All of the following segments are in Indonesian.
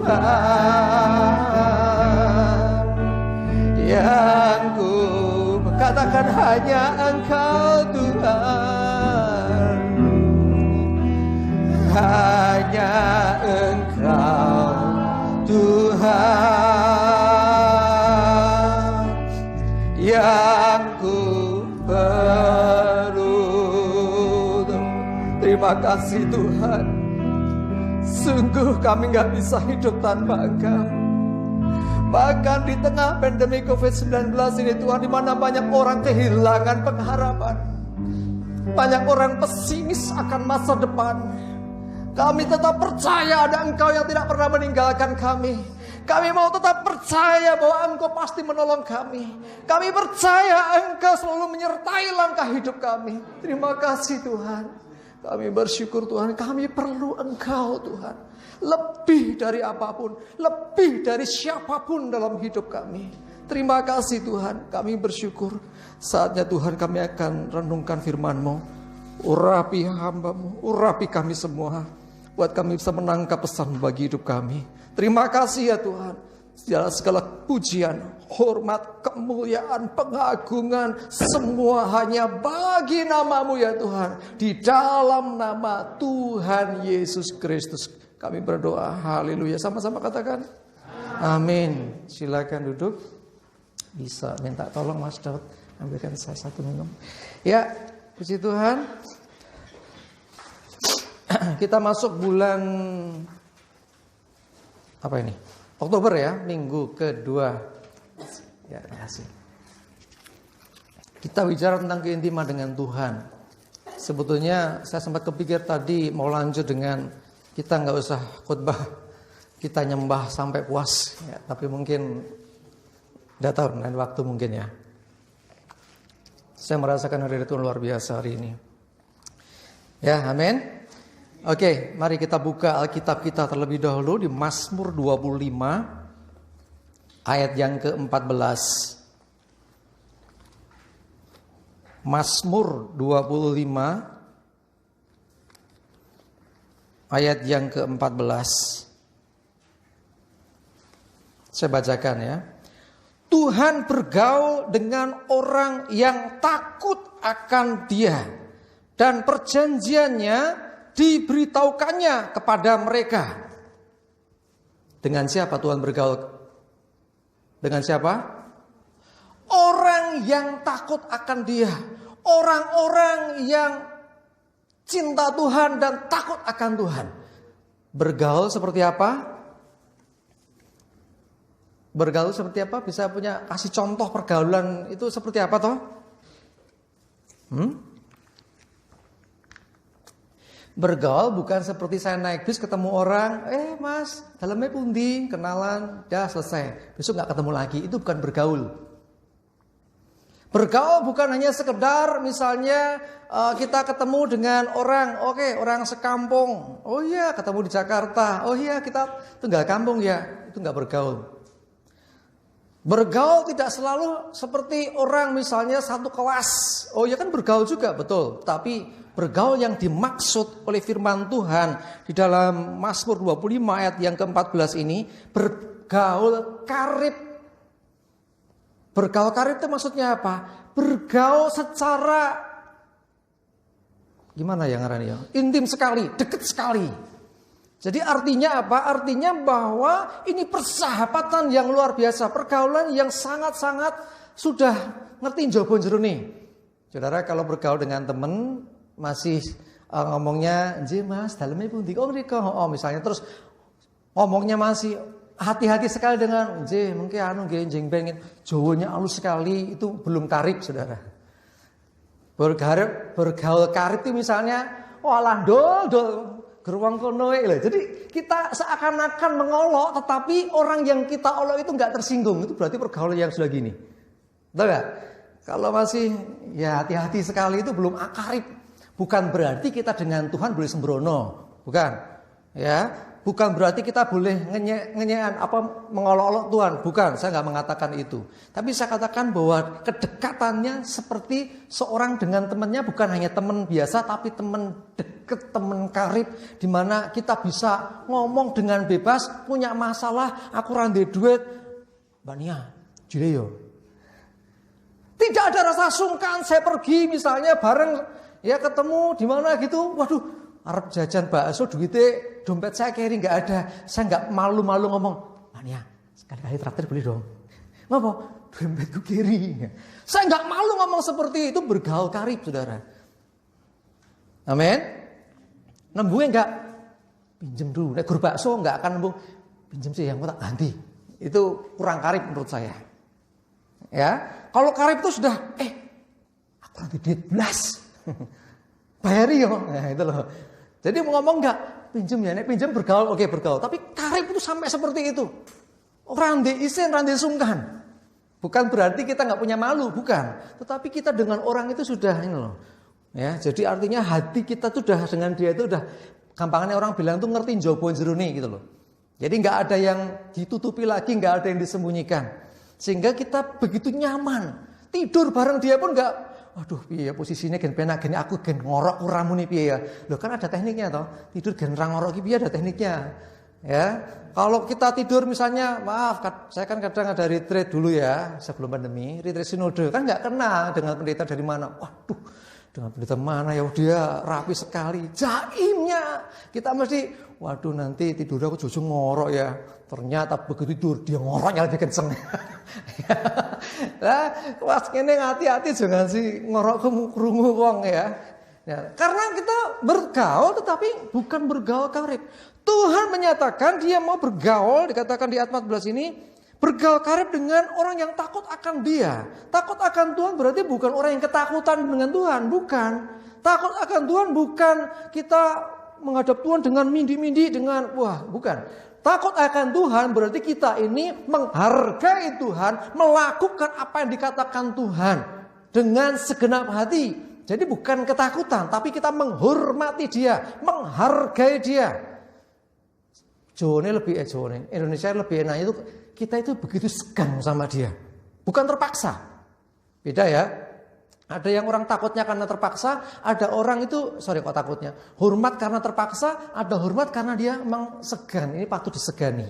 Tuhan, yang ku katakan hanya Engkau Tuhan, hanya Engkau Tuhan yang ku perlu. Terima kasih Tuhan. Sungguh kami gak bisa hidup tanpa Engkau. Bahkan di tengah pandemi COVID-19 ini Tuhan, di mana banyak orang kehilangan pengharapan, banyak orang pesimis akan masa depan, kami tetap percaya ada Engkau yang tidak pernah meninggalkan kami. Kami mau tetap percaya bahwa Engkau pasti menolong kami. Kami percaya Engkau selalu menyertai langkah hidup kami. Terima kasih Tuhan. Kami bersyukur Tuhan, kami perlu Engkau Tuhan. Lebih dari apapun, lebih dari siapapun dalam hidup kami. Terima kasih Tuhan, kami bersyukur. Saatnya Tuhan kami akan renungkan firman-Mu. Urapi hamba-Mu, urapi kami semua. Buat kami bisa menangkap pesan bagi hidup kami. Terima kasih ya Tuhan. Segala pujian, hormat, kemuliaan, pengagungan, semua hanya bagi nama-Mu ya Tuhan. Di dalam nama Tuhan Yesus Kristus kami berdoa. Haleluya. Sama-sama katakan amin. Silakan duduk. Bisa minta tolong Mas Daud ambilkan saya satu minum. Ya, puji Tuhan. Kita masuk bulan apa ini? Oktober ya, minggu kedua. Ya, terima kasih. Kita bicara tentang keintiman dengan Tuhan. Sebetulnya saya sempat kepikir tadi mau lanjut dengan kita nggak usah khotbah, kita nyembah sampai puas. Ya, tapi mungkin udah tahu lain waktu mungkin ya. Saya merasakan hari Tuhan luar biasa hari ini. Ya, amin. Oke, mari kita buka Alkitab kita terlebih dahulu di Mazmur 25 ayat yang ke-14. Mazmur 25 ayat yang ke-14. Saya bacakan ya. Tuhan bergaul dengan orang yang takut akan Dia, dan perjanjiannya diberitahukannya kepada mereka. Dengan siapa Tuhan bergaul? Dengan siapa? Orang yang takut akan Dia. Orang-orang yang cinta Tuhan dan takut akan Tuhan. Bergaul seperti apa? Bergaul seperti apa? Bisa punya kasih contoh pergaulan itu seperti apa toh? Bergaul bukan seperti saya naik bis ketemu orang, mas, dalamnya pundi, kenalan, dah selesai. Besok gak ketemu lagi, itu bukan bergaul. Bergaul bukan hanya sekedar misalnya kita ketemu dengan orang, orang sekampung. Oh iya, ketemu di Jakarta. Oh iya, kita tinggal kampung ya. Itu gak bergaul. Bergaul tidak selalu seperti orang misalnya satu kelas. Oh iya kan bergaul juga, betul. Tapi bergaul yang dimaksud oleh firman Tuhan di dalam Mazmur 25 ayat yang ke-14 ini, bergaul karib. Bergaul karib itu maksudnya apa? Bergaul secara gimana ya ngarannya? Intim sekali, dekat sekali. Jadi artinya apa? Artinya bahwa ini persahabatan yang luar biasa, pergaulan yang sangat-sangat sudah ngerti njaba jerone. Saudara kalau bergaul dengan teman masih ngomongnya, "Nggih Mas, dalemnya pundi?" Oh mriko, misalnya terus ngomongnya masih hati-hati sekali dengan, "Nggih, mungkin nggih njing pengen." Jawanya halus sekali, itu belum karib, Saudara. Bergaul karib itu misalnya, "Walah dol geruang kono lho." Jadi kita seakan-akan mengolok, tetapi orang yang kita olok itu enggak tersinggung. Itu berarti pergaulan yang sudah gini. Betul enggak? Kalau masih ya hati-hati sekali itu belum akarib. Bukan berarti kita dengan Tuhan boleh sembrono, bukan. Ya, Bukan berarti kita boleh ngenyean mengolok-olok Tuhan. Bukan, saya nggak mengatakan itu. Tapi saya katakan bahwa kedekatannya seperti seorang dengan temannya, bukan hanya teman biasa, tapi teman dekat, teman karib, di mana kita bisa ngomong dengan bebas, punya masalah, aku rande duit, Mbak Nia, jile yo. Tidak ada rasa sungkan, saya pergi misalnya bareng, ya ketemu di mana gitu, waduh. Arep jajan bakso duitnya dompet saya kiri nggak ada, saya nggak malu-malu ngomong, Mania sekali-kali traktir boleh dong. Ngapa? Dompetku kiri. Saya nggak malu ngomong seperti itu, bergaul karib saudara. Amin. Nembungnya nggak pinjem dulu, nek guru bakso nggak akan nembung, pinjem sih yang tak ganti. Itu kurang karib menurut saya. Ya, kalau karib itu sudah, aku nanti duit belas, bayari yo, nah itu loh. Jadi mau ngomong enggak, pinjem ya, nek pinjem bergaul, oke bergaul. Tapi karib itu sampai seperti itu. Rande isen, rande sungkan. Bukan berarti kita nggak punya malu, bukan. Tetapi kita dengan orang itu sudah ini loh. Ya, jadi artinya hati kita tuh sudah dengan dia itu udah, gampangnya orang bilang tuh ngerti njobo jerone gitu loh. Jadi nggak ada yang ditutupi lagi, nggak ada yang disembunyikan. Sehingga kita begitu nyaman. Tidur bareng dia pun nggak, waduh piye posisinya gen penak gini aku gen ngorok kuramu nih piye ya. Loh kan ada tekniknya toh. Tidur gen ra ngorok iki piye ada tekniknya. Ya. Kalau kita tidur misalnya, maaf saya kan kadang ada retreat dulu ya sebelum pandemi, retreat sinode kan enggak kenal dengan pendeta dari mana. Waduh, dengan pendeta mana ya dia rapi sekali. Jaimnya kita mesti waduh nanti tidur aku jujur ngorok ya. Ternyata begitu tidur dia ngoroknya lebih kenceng. Nah, pas kene hati-hati jangan sih ngorok krungu wong ya. Ya. Karena kita bergaul tetapi bukan bergaul karib. Tuhan menyatakan dia mau bergaul, dikatakan di ayat 14 ini, bergaul karib dengan orang yang takut akan dia. Takut akan Tuhan berarti bukan orang yang ketakutan dengan Tuhan, bukan. Takut akan Tuhan bukan kita menghadap Tuhan dengan mindi-mindi, dengan wah, bukan. Takut akan Tuhan berarti kita ini menghargai Tuhan, melakukan apa yang dikatakan Tuhan dengan segenap hati. Jadi bukan ketakutan, tapi kita menghormati dia, menghargai dia. Indonesia lebih enak itu kita itu begitu segan sama dia, bukan terpaksa. Beda ya. Ada yang orang takutnya karena terpaksa, ada orang itu takutnya hormat karena terpaksa, ada hormat karena dia memang segan, ini patut disegani.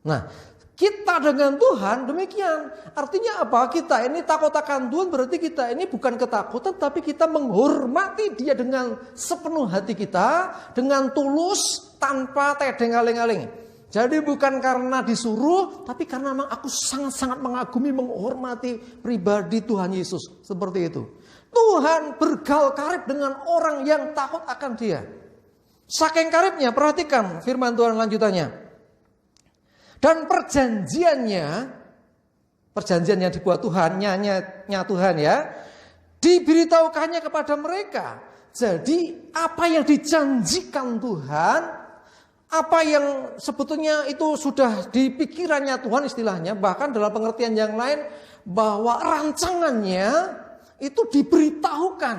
Nah, kita dengan Tuhan demikian. Artinya apa? Kita ini takut akan Tuhan berarti kita ini bukan ketakutan, tapi kita menghormati dia dengan sepenuh hati kita, dengan tulus, tanpa tedeng aling-aling. Jadi bukan karena disuruh, tapi karena memang aku sangat-sangat mengagumi, menghormati pribadi Tuhan Yesus. Seperti itu. Tuhan bergaul karib dengan orang yang takut akan dia. Saking karibnya, perhatikan firman Tuhan lanjutannya. Dan perjanjian yang dibuat Tuhan, nyanya Tuhan ya, diberitahukannya kepada mereka. Jadi apa yang dijanjikan Tuhan, apa yang sebetulnya itu sudah di pikirannya Tuhan istilahnya, bahkan dalam pengertian yang lain bahwa rancangannya itu diberitahukan.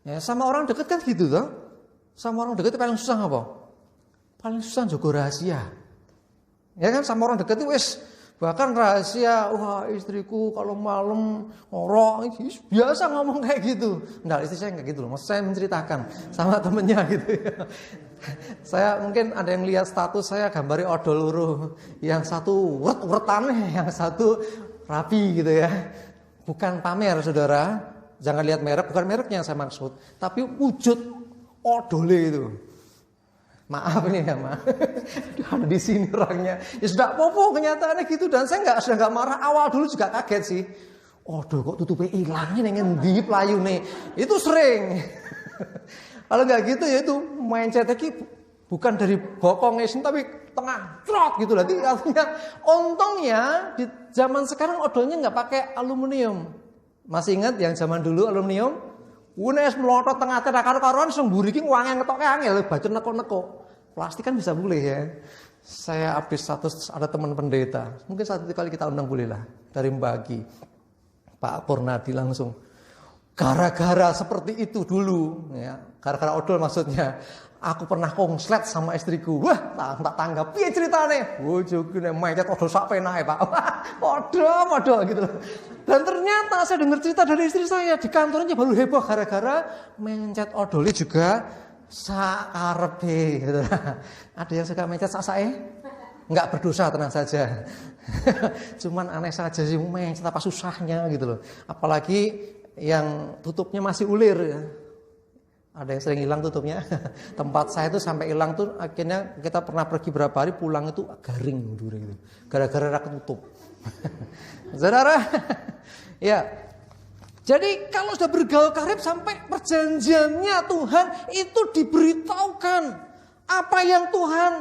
Ya, sama orang dekat kan gitu toh. Sama orang dekat paling susah apa? Paling susah jaga rahasia. Ya kan sama orang dekat itu wis bahkan rahasia, wah istriku kalau malam ngorok, biasa ngomong kayak gitu. Enggak, istri saya enggak gitu loh. Maksud saya menceritakan sama temennya gitu ya. Saya mungkin ada yang lihat status saya gambari odol loro, yang satu uret-uretane, yang satu rapi gitu ya. Bukan pamer saudara, jangan lihat merek, bukan mereknya yang saya maksud, tapi wujud odole itu. Maaf nih ya, maaf. Ada di sini orangnya. Ya sudah popo kenyataannya gitu dan saya sudah nggak marah. Awal dulu juga kaget sih. Aduh kok tutupnya hilangnya nengen di pelayune. Itu sering. Kalau nggak gitu ya itu mindsetnya bukan dari bokongnya tapi tengah trot gitu lah. Artinya untungnya di zaman sekarang odolnya nggak pakai aluminium. Masih ingat yang zaman dulu aluminium? Unes melotot tengah tengah karo-karoan semburi ki wangen ngetoke angel baju neko-neko. Plastik kan bisa boleh ya. Saya update status ada teman pendeta. Mungkin satu kali kita undang boleh lah dari Mbagi. Pak Purnadi langsung. Gara-gara seperti itu dulu ya. Gara-gara odol maksudnya. Aku pernah konslet sama istriku. Wah, tak tanggap. Piye ceritane? Bojoku nek mencet odol sak penae, Pak. Padha gitu loh. Dan ternyata saya dengar cerita dari istri saya di kantornya baru heboh gara-gara mencet odolnya juga sakarepe gitu. Ada yang suka mencet sak-sake? Enggak berdosa, tenang saja. Cuman aneh saja sih mencet apa susahnya gitu loh. Apalagi yang tutupnya masih ulir ya. Ada yang sering hilang tutupnya. Tempat saya itu sampai hilang tuh akhirnya kita pernah pergi berapa hari pulang itu garing gitu. Gara-gara ketutup. Saudara, ya. Jadi kalau sudah bergaul karib sampai perjanjiannya Tuhan itu diberitahukan. Apa yang Tuhan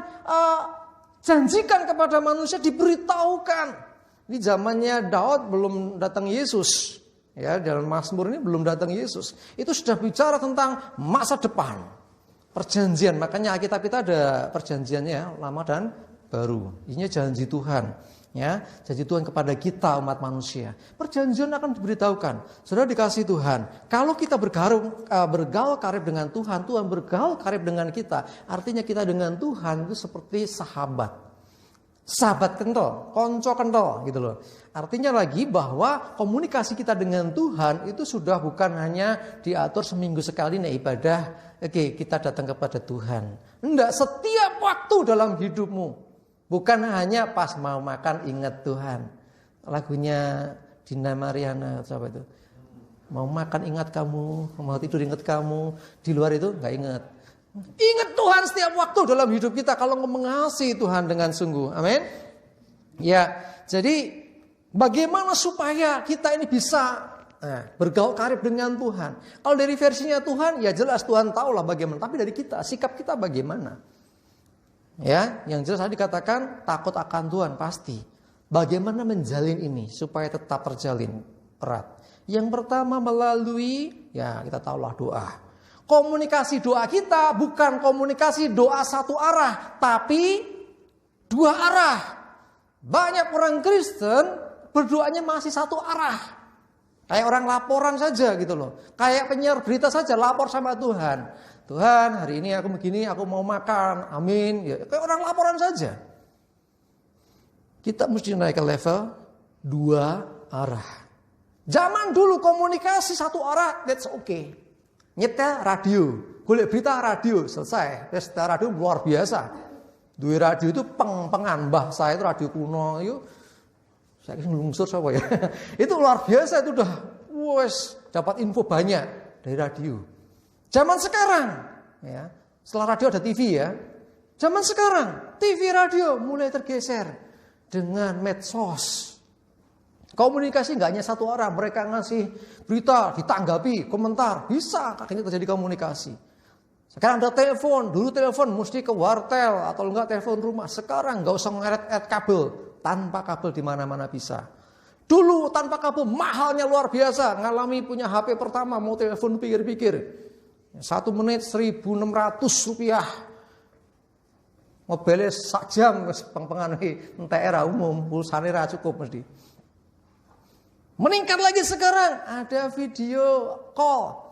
janjikan kepada manusia diberitahukan. Di zamannya Daud belum datang Yesus. Ya, dalam Mazmur ini belum datang Yesus. Itu sudah bicara tentang masa depan. Perjanjian, makanya Alkitab kita ada perjanjiannya lama dan baru. Ini janji Tuhan, ya, janji Tuhan kepada kita umat manusia. Perjanjian akan diberitahukan. Saudara dikasih Tuhan, kalau kita bergaul karib dengan Tuhan, Tuhan bergaul karib dengan kita. Artinya kita dengan Tuhan itu seperti sahabat. Sahabat kental, konco kental gitu loh. Artinya lagi bahwa komunikasi kita dengan Tuhan itu sudah bukan hanya diatur seminggu sekali nih ibadah. Oke, kita datang kepada Tuhan. Enggak, setiap waktu dalam hidupmu. Bukan hanya pas mau makan ingat Tuhan. Lagunya Dina Mariana siapa itu? Mau makan ingat kamu, mau tidur ingat kamu. Di luar itu enggak ingat. Ingat Tuhan setiap waktu dalam hidup kita kalau mengasihi Tuhan dengan sungguh. Amin. Ya, jadi bagaimana supaya kita ini bisa bergaul karib dengan Tuhan? Kalau dari versinya Tuhan, ya jelas Tuhan tahulah bagaimana. Tapi dari kita, sikap kita bagaimana? Ya, yang jelas tadi dikatakan takut akan Tuhan pasti. Bagaimana menjalin ini supaya tetap terjalin erat? Yang pertama melalui, ya kita tahulah doa. Komunikasi doa kita bukan komunikasi doa satu arah, tapi dua arah. Banyak orang Kristen berdoanya masih satu arah. Kayak orang laporan saja gitu loh. Kayak penyiar berita saja lapor sama Tuhan. Tuhan, hari ini aku begini, aku mau makan. Amin. Ya, kayak orang laporan saja. Kita mesti naik ke level dua arah. Zaman dulu komunikasi satu arah, that's okay. Nyetel radio, golek berita radio, selesai. Nyetel radio luar biasa. Dua radio itu pengan mbah saya itu radio kuno itu. Saya kira ngelungsur siapa ya. Itu luar biasa, itu udah wes dapat info banyak dari radio. Zaman sekarang ya, setelah radio ada TV ya. Zaman sekarang TV radio mulai tergeser dengan medsos. Komunikasi nggak hanya satu arah, mereka ngasih berita, ditanggapi, komentar, bisa akhirnya terjadi komunikasi. Sekarang ada telepon, dulu telepon mesti ke wartel atau enggak telepon rumah. Sekarang nggak usah ngeret kabel, tanpa kabel di mana-mana bisa. Dulu tanpa kabel mahalnya luar biasa, ngalami punya HP pertama mau telepon pikir-pikir. 1 menit 1.600 rupiah. Mobilnya sak jam peng-pengan TR umum, pulsane ra cukup mesti. Meningkat lagi sekarang, ada video call.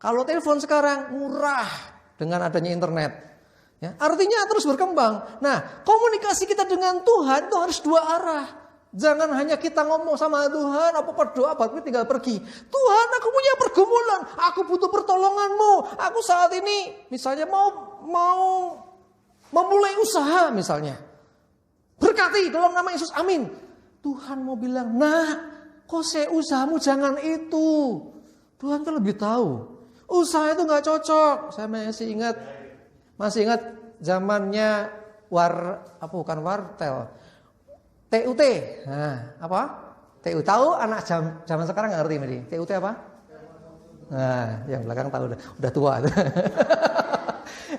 Kalau telepon sekarang murah dengan adanya internet. Ya, artinya terus berkembang. Nah, komunikasi kita dengan Tuhan itu harus dua arah. Jangan hanya kita ngomong sama Tuhan, apa berdoa, baru tinggal pergi. Tuhan, aku punya pergumulan, aku butuh pertolonganmu. Aku saat ini misalnya mau memulai usaha misalnya. Berkati dalam nama Yesus, amin. Tuhan mau bilang, kok usahamu jangan itu. Tuhan kan lebih tahu. Usaha itu nggak cocok. Saya masih ingat zamannya wartel. TUT. Nah, apa? TUT tahu anak zaman sekarang nggak ngerti nih. TUT apa? Nah, yang belakang tahu udah tua.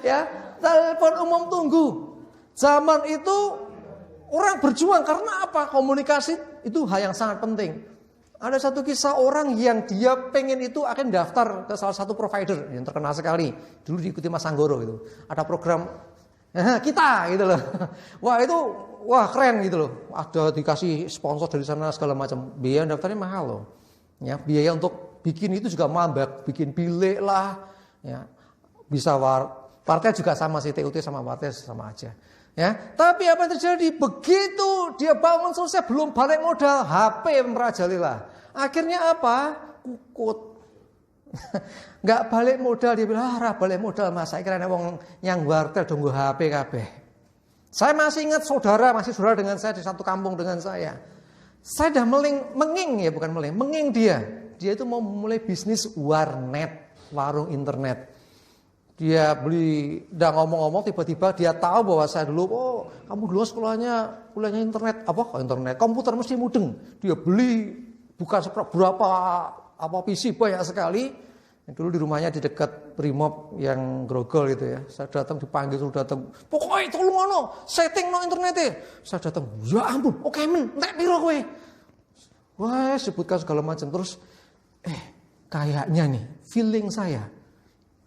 Ya, telepon umum tunggu. Zaman itu orang berjuang karena apa? Komunikasi itu hal yang sangat penting. Ada satu kisah orang yang dia pengen itu akan daftar ke salah satu provider yang terkenal sekali. Dulu diikuti Mas Anggoro itu. Ada program kita gitu loh. Wah keren gitu loh. Ada dikasih sponsor dari sana segala macam. Biaya daftarnya mahal loh. Ya, biaya untuk bikin itu juga mahal, bikin bilik lah. Ya. bisa partai juga sama sih, TUT sama partai sama aja. Ya, tapi apa yang terjadi? Begitu dia bangun selesai belum balik modal, HP merajalela. Akhirnya apa? Kukut. Nggak balik modal, dia bilang, balik modal mas. Saya kira wong yang wartel tunggu HP kabeh. Saya masih ingat saudara dengan saya di satu kampung dengan saya. Saya udah menging dia. Dia itu mau mulai bisnis warnet, warung internet. Dia udah ngomong-ngomong, tiba-tiba dia tahu bahwa saya dulu, kamu dulu kuliahnya internet, internet, komputer mesti mudeng. Dia beli, bukan berapa PC banyak sekali. Dulu di rumahnya di dekat Primob yang Grogol gitu ya. Saya datang dipanggil, pokoknya tolong setting internetnya. Saya datang, ya ampun, oke men, entek piro kowe. Wah, sebutkan segala macam. Terus, kayaknya nih, feeling saya,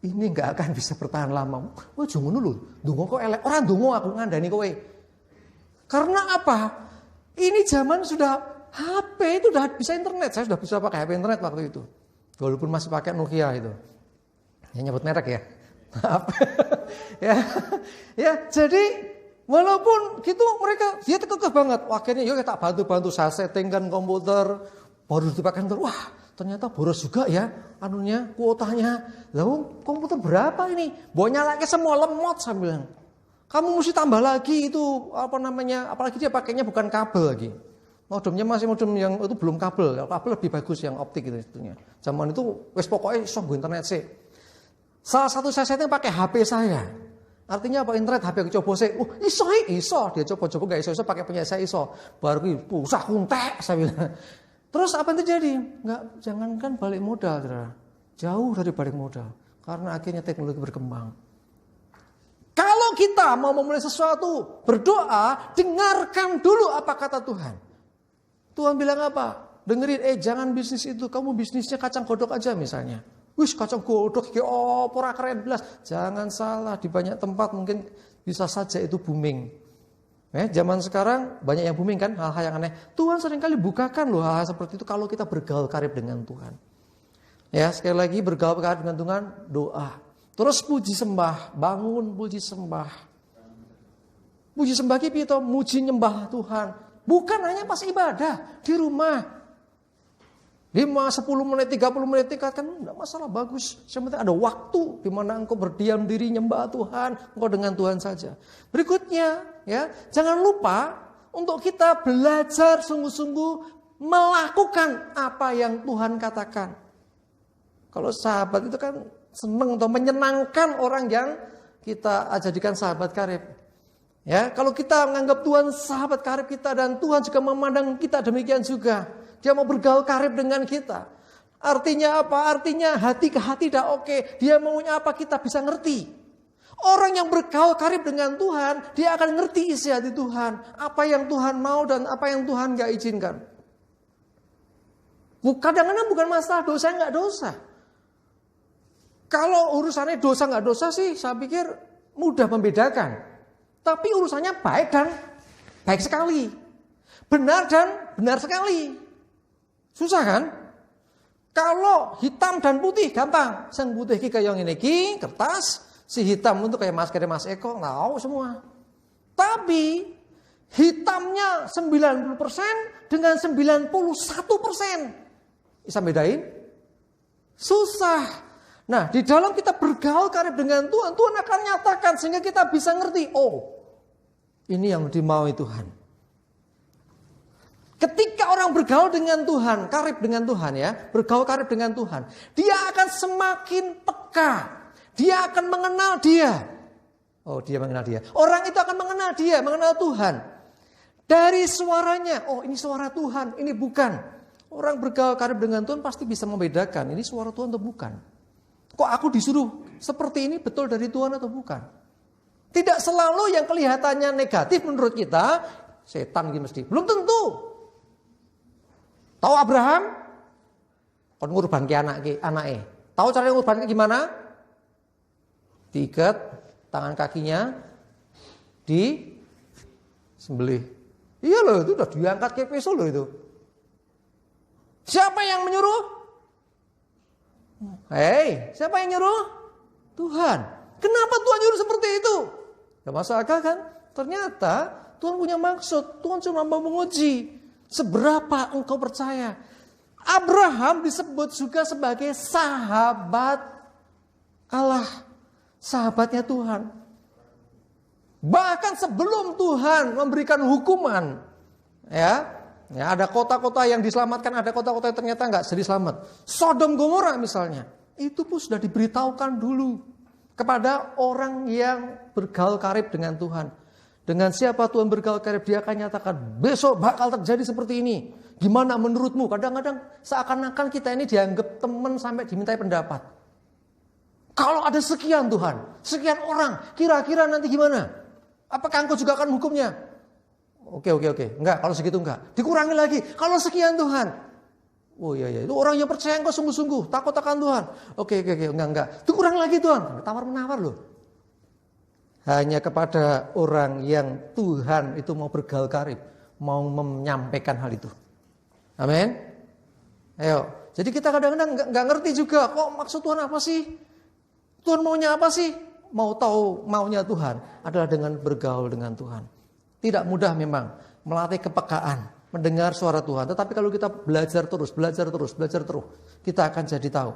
ini nggak akan bisa bertahan lama. Wah, jangan dulu. Dungo kok elek. Orang dungo aku ngandani kowe. Karena apa? Ini zaman sudah HP itu udah bisa internet. Saya sudah bisa pakai HP internet waktu itu. Walaupun masih pakai Nokia itu. Ya nyebut merek ya. Maaf. ya, jadi walaupun gitu dia kekeh banget. Akhirnya yuk kita bantu saya settingkan komputer. Baru dipakai internet. Wah, ternyata boros juga ya kuotanya. Lalu komputer berapa ini? Bawanya lagi semua lemot saya bilang. Kamu mesti tambah lagi itu apalagi dia pakainya bukan kabel lagi. Modemnya masih modem yang itu belum kabel. Kabel lebih bagus yang optik itu sebetulnya. Zaman itu wes pokoknya iso nggo internet sih. Salah satu saya setting pakai HP saya. Artinya apa internet HP aku coba sih. Iso. Dia coba enggak iso pakai punya saya iso. Baru usah kuntek saya bilang. Terus apa yang terjadi? Jangankan balik modal, saudara. Jauh dari balik modal. Karena akhirnya teknologi berkembang. Kalau kita mau memulai sesuatu, berdoa, dengarkan dulu apa kata Tuhan. Tuhan bilang apa? Dengerin, jangan bisnis itu. Kamu bisnisnya kacang godok aja misalnya. Wih, kacang godok, pora keren belas. Jangan salah, di banyak tempat mungkin bisa saja itu booming. Zaman sekarang banyak yang booming kan, hal-hal yang aneh. Tuhan seringkali bukakan loh hal-hal seperti itu kalau kita bergaul karib dengan Tuhan. Ya, sekali lagi bergaul karib dengan Tuhan, doa. Terus puji sembah, bangun puji sembah. Puji sembah kita muji nyembah Tuhan. Bukan hanya pas ibadah di rumah. 5, 10 menit, 30 menit kan enggak masalah, bagus. Yang penting ada waktu di mana engkau berdiam diri nyembah Tuhan, engkau dengan Tuhan saja. Berikutnya, ya, jangan lupa untuk kita belajar sungguh-sungguh melakukan apa yang Tuhan katakan. Kalau sahabat itu kan senang atau menyenangkan orang yang kita jadikan sahabat karib. Ya, kalau kita menganggap Tuhan sahabat karib kita dan Tuhan juga memandang kita demikian juga. Dia mau bergaul karib dengan kita. Artinya apa? Artinya hati ke hati dah oke. Dia maunya apa kita bisa ngerti. Orang yang bergaul karib dengan Tuhan, dia akan ngerti isi hati Tuhan. Apa yang Tuhan mau dan apa yang Tuhan gak izinkan. Kadang-kadang bukan masalah dosa nggak dosa. Kalau urusannya dosa nggak dosa sih, saya pikir mudah membedakan. Tapi urusannya baik dan baik sekali. Benar dan benar sekali. Susah kan? Kalau hitam dan putih gampang. Yang putih kayak yang ini kertas, si hitam itu kayak masker Mas Eko, tahu semua. Tapi hitamnya 90% dengan 91%. Bisa bedain? Susah. Nah, di dalam kita bergaul karib dengan Tuhan, Tuhan akan nyatakan sehingga kita bisa ngerti, ini yang dimaui Tuhan. Ketika orang bergaul dengan Tuhan, karib dengan Tuhan ya, bergaul karib dengan Tuhan, dia akan semakin peka. Dia akan mengenal dia. Dia mengenal dia. Orang itu akan mengenal dia, mengenal Tuhan. Dari suaranya, ini suara Tuhan, ini bukan. Orang bergaul karib dengan Tuhan pasti bisa membedakan, ini suara Tuhan atau bukan. Kok aku disuruh seperti ini betul dari Tuhan atau bukan? Tidak selalu yang kelihatannya negatif menurut kita, setan gitu mesti. Belum tentu. Tahu Abraham? Kon ngurban ke anaknya. Tahu cara ngurban gimana? Diikat tangan kakinya, disembelih. Iya loh, itu udah diangkat ke pisau loh itu. Siapa yang menyuruh? Siapa yang nyuruh? Tuhan. Kenapa Tuhan nyuruh seperti itu? Gak masuk akal kan? Ternyata Tuhan punya maksud. Tuhan cuma mau menguji seberapa engkau percaya. Abraham disebut juga sebagai sahabat Allah. Sahabatnya Tuhan. Bahkan sebelum Tuhan memberikan hukuman, ya ada kota-kota yang diselamatkan, ada kota-kota yang ternyata nggak jadi selamat. Sodom Gomora misalnya, itu pun sudah diberitahukan dulu kepada orang yang bergaul karib dengan Tuhan. Dengan siapa Tuhan bergaul karib, dia akan nyatakan besok bakal terjadi seperti ini. Gimana menurutmu? Kadang-kadang seakan-akan kita ini dianggap teman sampai dimintai pendapat. Kalau ada sekian Tuhan, sekian orang, kira-kira nanti gimana? Apakah engkau juga akan hukumnya? Oke. Enggak, kalau segitu enggak. Dikurangi lagi. Kalau sekian Tuhan. Oh iya. Itu orang yang percaya engkau sungguh-sungguh. Takut akan Tuhan. Oke. Enggak. Dikurangi lagi Tuhan. Tawar-menawar loh. Hanya kepada orang yang Tuhan itu mau bergaul karib. Mau menyampaikan hal itu. Amin. Ayo. Jadi kita kadang-kadang enggak ngerti juga. Kok maksud Tuhan apa sih? Tuhan maunya apa sih? Mau tahu maunya Tuhan adalah dengan bergaul dengan Tuhan. Tidak mudah memang melatih kepekaan, mendengar suara Tuhan. Tetapi kalau kita belajar terus, kita akan jadi tahu.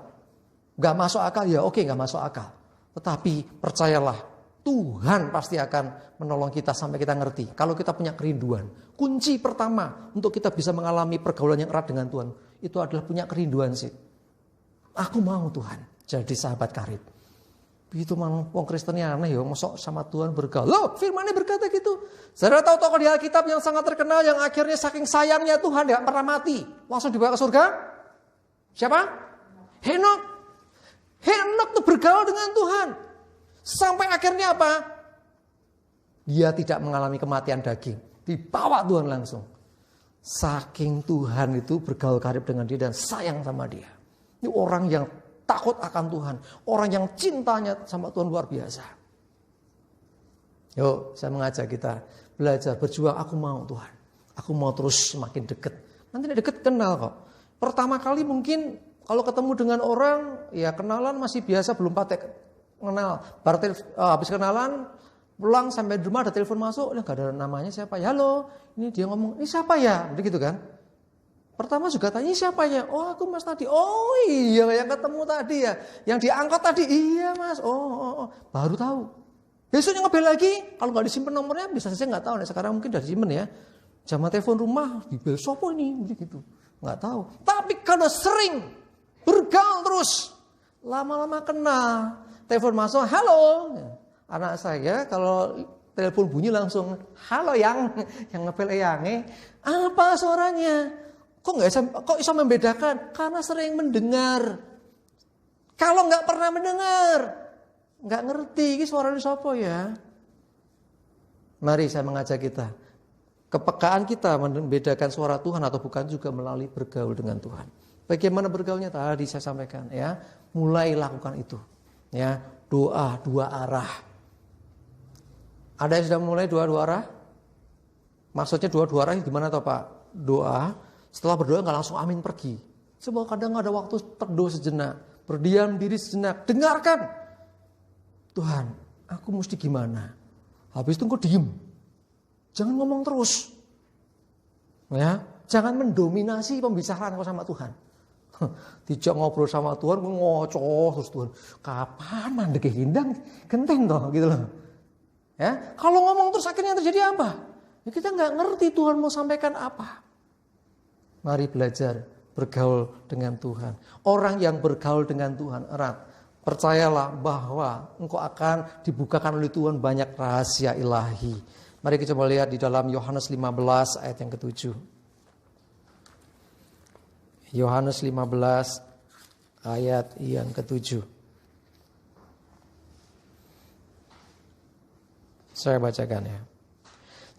Gak masuk akal ya, oke gak masuk akal. Tetapi percayalah, Tuhan pasti akan menolong kita sampai kita ngerti. Kalau kita punya kerinduan, kunci pertama untuk kita bisa mengalami pergaulan yang erat dengan Tuhan, itu adalah punya kerinduan sih. Aku mau Tuhan jadi sahabat karib. Itu mang wong Kristennya aneh ya, mosok sama Tuhan bergaul. Loh, firman-Nya berkata gitu. Saudara tahu tokoh di Alkitab yang sangat terkenal yang akhirnya saking sayangnya Tuhan tidak pernah mati, langsung dibawa ke surga? Siapa? Henok. Henok tuh bergaul dengan Tuhan. Sampai akhirnya apa? Dia tidak mengalami kematian daging. Dibawa Tuhan langsung. Saking Tuhan itu bergaul karib dengan dia dan sayang sama dia. Ini orang yang takut akan Tuhan. Orang yang cintanya sama Tuhan luar biasa. Yuk, saya mengajak kita belajar, berjuang. Aku mau Tuhan. Aku mau terus semakin dekat. Nanti dekat kenal kok. Pertama kali mungkin kalau ketemu dengan orang, ya kenalan masih biasa, belum patek kenal. Habis kenalan, pulang sampai di rumah ada telepon masuk, gak ada namanya siapa ya. Halo, ini dia ngomong, ini siapa ya? Begitu kan? Pertama juga tanya siapa ya? Oh aku Mas tadi. Oh iya yang ketemu tadi ya. Yang diangkut tadi. Iya Mas. Oh. Baru tahu. Besoknya ngebel lagi. Kalau nggak disimpan nomornya bisa saja nggak tahu. Nah, sekarang mungkin udah disimpan ya. Zaman telepon rumah dibel sopo ini begitu. Nggak tahu. Tapi karena sering bergaul terus, lama-lama kenal. Telepon masuk. Halo. Anak saya kalau telepon bunyi langsung halo yang ngebel eyange. Apa suaranya? Kok bisa membedakan? Karena sering mendengar. Kalau nggak pernah mendengar, nggak ngerti ini suara siapa ya. Mari saya mengajak kita, kepekaan kita membedakan suara Tuhan atau bukan juga melalui bergaul dengan Tuhan. Bagaimana bergaulnya tadi saya sampaikan ya. Mulai lakukan itu. Ya, doa dua arah. Ada yang sudah mulai dua arah? Maksudnya dua arah gimana toh Pak? Doa. Setelah berdoa nggak langsung amin pergi. Sebab kadang ada waktu terdoa sejenak, berdiam diri sejenak, dengarkan. Tuhan, aku mesti gimana? Habis itu engkau diem. Jangan ngomong terus. Ya, jangan mendominasi pembicaraan kau sama Tuhan. Tidak ngobrol sama Tuhan, ngocoh terus Tuhan. Kapan mandek hindang genteng toh gitu loh. Ya, kalau ngomong terus akhirnya terjadi apa? Ya kita nggak ngerti Tuhan mau sampaikan apa. Mari belajar bergaul dengan Tuhan. Orang yang bergaul dengan Tuhan erat, percayalah bahwa engkau akan dibukakan oleh Tuhan banyak rahasia ilahi. Mari kita coba lihat di dalam Yohanes 15 ayat yang ke-7. Yohanes 15 ayat yang ke-7. Saya bacakan ya.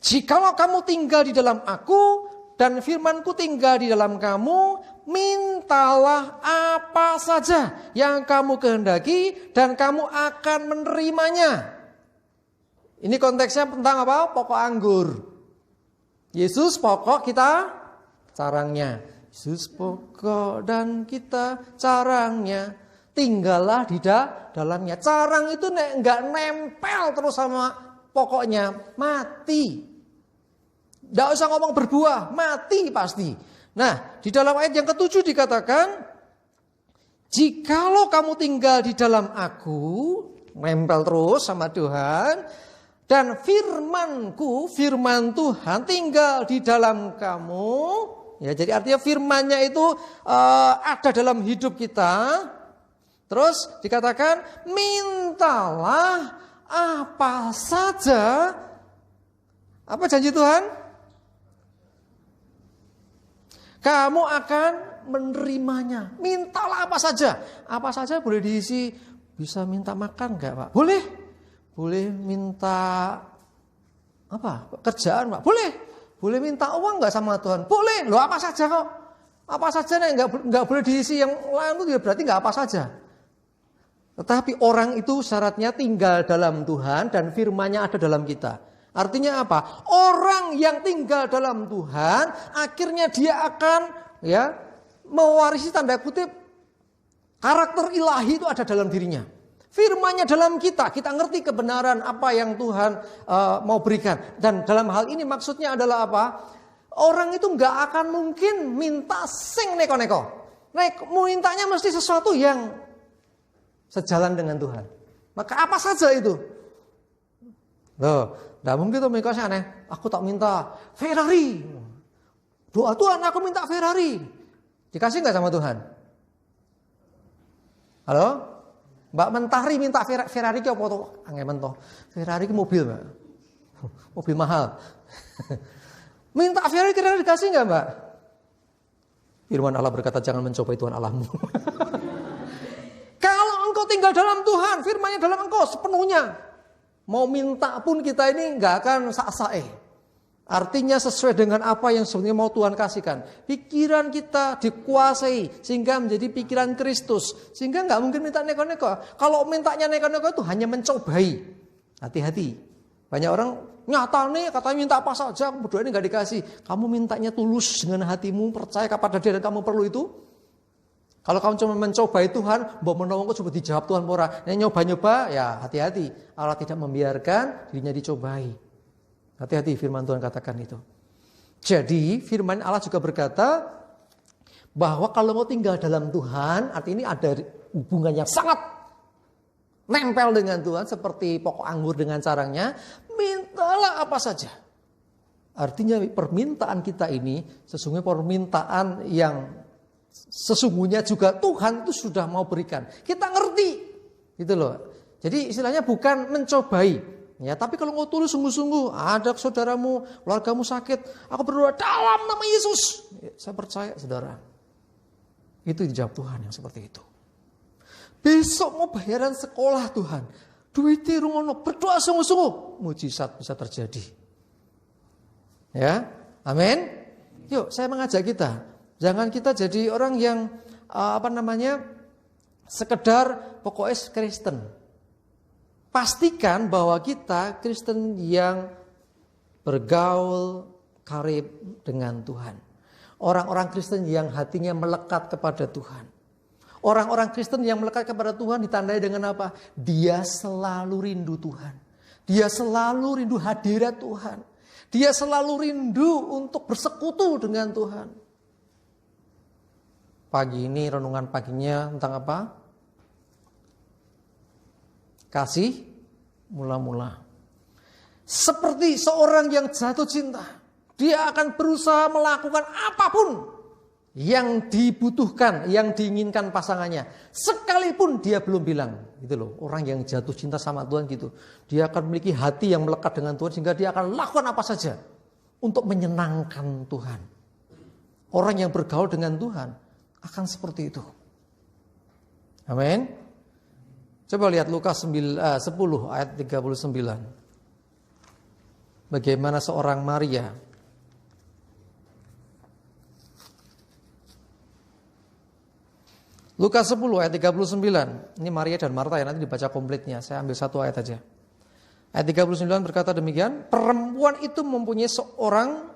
Jikalau kamu tinggal di dalam aku dan firman-Ku tinggal di dalam kamu, mintalah apa saja yang kamu kehendaki dan kamu akan menerimanya. Ini konteksnya tentang apa? Pokok anggur. Yesus pokok, kita carangnya. Yesus pokok dan kita carangnya. tinggallah di dalamnya. Carang itu nggak nempel terus sama pokoknya, mati. Nggak usah ngomong berbuah, mati pasti. Nah, di dalam ayat yang ke-7 dikatakan, jikalau kamu tinggal di dalam aku, nempel terus sama Tuhan, dan firmanku, firman Tuhan tinggal di dalam kamu. Ya, jadi artinya firmannya itu ada dalam hidup kita. Terus dikatakan, mintalah apa saja. Apa janji Tuhan? Kamu akan menerimanya. Mintalah apa saja. Apa saja boleh diisi. Bisa minta makan enggak, Pak? Boleh. Boleh minta apa? Kerjaan, Pak? Boleh. Boleh minta uang enggak sama Tuhan? Boleh. Loh, apa saja kok? Apa saja nih enggak boleh diisi, yang lain itu berarti enggak apa saja. Tetapi orang itu syaratnya tinggal dalam Tuhan dan firman-Nya ada dalam kita. Artinya apa? Orang yang tinggal dalam Tuhan, akhirnya dia akan mewarisi tanda kutip karakter ilahi itu ada dalam dirinya. Firman-Nya dalam kita ngerti kebenaran apa yang Tuhan mau berikan. Dan dalam hal ini maksudnya adalah apa? Orang itu nggak akan mungkin minta sing neko-neko. Mintanya mesti sesuatu yang sejalan dengan Tuhan. Maka apa saja itu? Loh. Nah mungkin tuh mikirnya aneh, aku tak minta Ferrari. Doa Tuhan aku minta Ferrari. Dikasih gak sama Tuhan? Halo? Mbak Mentari minta Ferrari ke apa tuh? Angemen toh. Ferrari ke mobil, Mbak. Mobil mahal. Minta Ferrari kira-kira dikasih gak, Mbak? Firman Allah berkata jangan mencobai Tuhan Allahmu. Kalau engkau tinggal dalam Tuhan, firman-Nya dalam engkau sepenuhnya. Mau minta pun kita ini nggak akan sak-sae. Artinya sesuai dengan apa yang sebenarnya mau Tuhan kasihkan. Pikiran kita dikuasai sehingga menjadi pikiran Kristus. Sehingga nggak mungkin minta neko-neko. Kalau mintanya neko-neko itu hanya mencobai. Hati-hati. Banyak orang nyata nih katanya minta apa saja, berdoa ini nggak dikasih. Kamu mintanya tulus dengan hatimu, percaya kepada Dia dan kamu perlu itu. Kalau kamu cuma mencobai Tuhan, mbok menawa coba dijawab Tuhan ora. Nek nyoba-nyoba ya hati-hati. Allah tidak membiarkan dirinya dicobai. Hati-hati firman Tuhan katakan itu. Jadi firman Allah juga berkata bahwa kalau mau tinggal dalam Tuhan, artinya ini ada hubungan yang sangat nempel dengan Tuhan seperti pokok anggur dengan carangnya, mintalah apa saja. Artinya permintaan kita ini sesungguhnya permintaan yang sesungguhnya juga Tuhan itu sudah mau berikan. Kita ngerti. Gitu loh. Jadi istilahnya bukan mencobai. Ya, tapi kalau mau tulus sungguh-sungguh, ada saudaramu, keluargamu sakit, aku berdoa dalam nama Yesus. Ya, saya percaya saudara. Itu dijawab Tuhan yang seperti itu. Besok mau bayaran sekolah Tuhan. Duitnya rungono, berdoa sungguh-sungguh. Mujizat bisa terjadi. Ya, amin. Yuk, saya mengajak kita. Jangan kita jadi orang yang sekedar pokoknya Kristen. Pastikan bahwa kita Kristen yang bergaul karib dengan Tuhan. Orang-orang Kristen yang hatinya melekat kepada Tuhan. Orang-orang Kristen yang melekat kepada Tuhan ditandai dengan apa? Dia selalu rindu Tuhan. Dia selalu rindu hadirat Tuhan. Dia selalu rindu untuk bersekutu dengan Tuhan. Pagi ini renungan paginya tentang apa? Kasih mula-mula. Seperti seorang yang jatuh cinta, dia akan berusaha melakukan apapun yang dibutuhkan, yang diinginkan pasangannya. Sekalipun dia belum bilang, gitu loh. Orang yang jatuh cinta sama Tuhan gitu, dia akan memiliki hati yang melekat dengan Tuhan sehingga dia akan lakukan apa saja untuk menyenangkan Tuhan. Orang yang bergaul dengan Tuhan akan seperti itu. Amin. Coba lihat Lukas 10 ayat 39. Bagaimana seorang Maria Lukas 10 ayat 39. Ini Maria dan Marta ya, nanti dibaca komplitnya. Saya ambil satu ayat saja. Ayat 39 berkata demikian, perempuan itu mempunyai seorang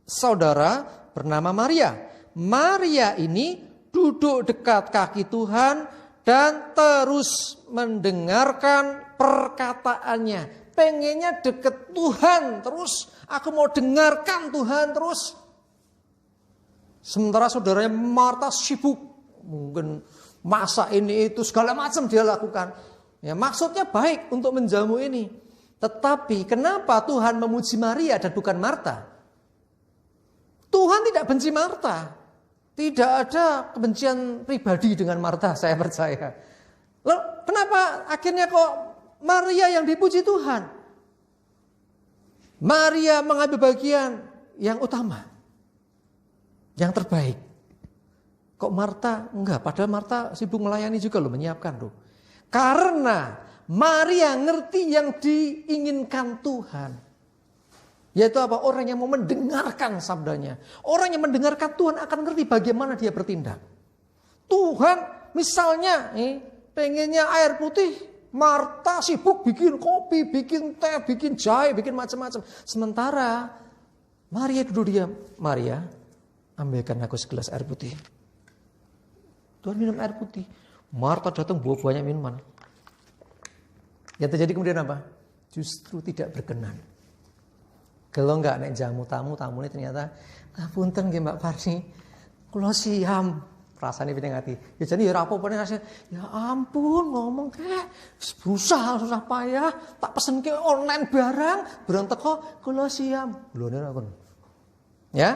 saudara bernama Maria. Maria ini duduk dekat kaki Tuhan dan terus mendengarkan perkataannya. Pengennya deket Tuhan terus. Aku mau dengarkan Tuhan terus. Sementara saudaranya Marta sibuk. Mungkin masak ini itu segala macam dia lakukan. Ya, maksudnya baik untuk menjamu ini. Tetapi kenapa Tuhan memuji Maria dan bukan Marta? Tuhan tidak benci Marta. Tidak ada kebencian pribadi dengan Marta, saya percaya. Lalu kenapa akhirnya kok Maria yang dipuji Tuhan? Maria mengambil bagian yang utama. Yang terbaik. Kok Marta enggak? Padahal Marta sibuk melayani juga loh, menyiapkan loh. Karena Maria ngerti yang diinginkan Tuhan. Yaitu apa? Orang yang mau mendengarkan sabdanya. Orang yang mendengarkan Tuhan akan ngerti bagaimana dia bertindak. Tuhan misalnya pengennya air putih. Marta sibuk bikin kopi, bikin teh, bikin jahe, bikin macam-macam. Sementara Maria duduk diam. Maria, ambilkan aku segelas air putih. Tuhan minum air putih. Marta datang bawa banyak minuman. Yang terjadi kemudian apa? Justru tidak berkenan. Kalau enggak nek jamu tamu ini ternyata punten nggih Mbak Parni. Kula siam rasane pining ati. Ya jadi ya rapopo ngasih. Ya ampun ngomong kek berusaha susah payah tak pesenke online barang teko kula siam. Lho ngono. Ya.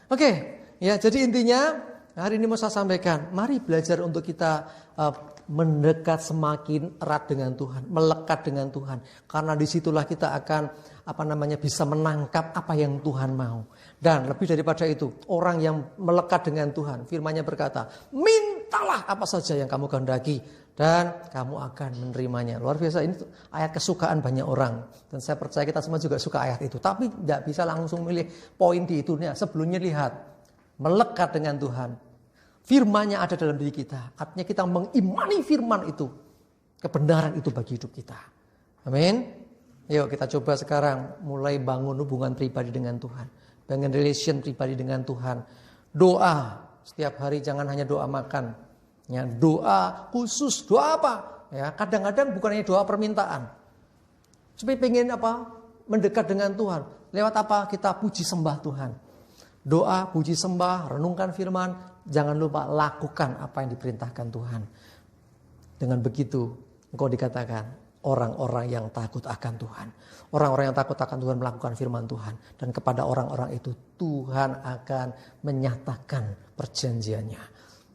Oke. Ya jadi intinya hari ini mau saya sampaikan, mari belajar untuk kita mendekat semakin erat dengan Tuhan, melekat dengan Tuhan. Karena disitulah kita akan bisa menangkap apa yang Tuhan mau. Dan lebih daripada itu, orang yang melekat dengan Tuhan, firman-Nya berkata, mintalah apa saja yang kamu kehendaki dan kamu akan menerimanya. Luar biasa, ini ayat kesukaan banyak orang. Dan saya percaya kita semua juga suka ayat itu. Tapi tidak bisa langsung milih poin di itu. Sebelumnya lihat, melekat dengan Tuhan. Firman-Nya ada dalam diri kita. Artinya kita mengimani firman itu. Kebenaran itu bagi hidup kita. Amin. Yuk kita coba sekarang mulai bangun hubungan pribadi dengan Tuhan. Bangun relation pribadi dengan Tuhan. Doa. Setiap hari jangan hanya doa makan. Ya, doa khusus. Doa apa? Ya, kadang-kadang bukan hanya doa permintaan. Supaya pengen apa? Mendekat dengan Tuhan. Lewat apa? Kita puji sembah Tuhan. Doa, puji sembah, renungkan firman. Jangan lupa lakukan apa yang diperintahkan Tuhan. Dengan begitu engkau dikatakan orang-orang yang takut akan Tuhan. Orang-orang yang takut akan Tuhan melakukan firman Tuhan. Dan kepada orang-orang itu Tuhan akan menyatakan perjanjiannya.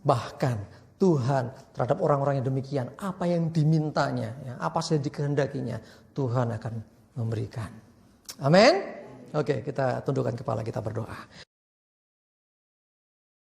Bahkan Tuhan terhadap orang-orang yang demikian, apa yang dimintanya, apa saja dikehendakinya, Tuhan akan memberikan. Amin. Oke, kita tundukkan kepala, kita berdoa.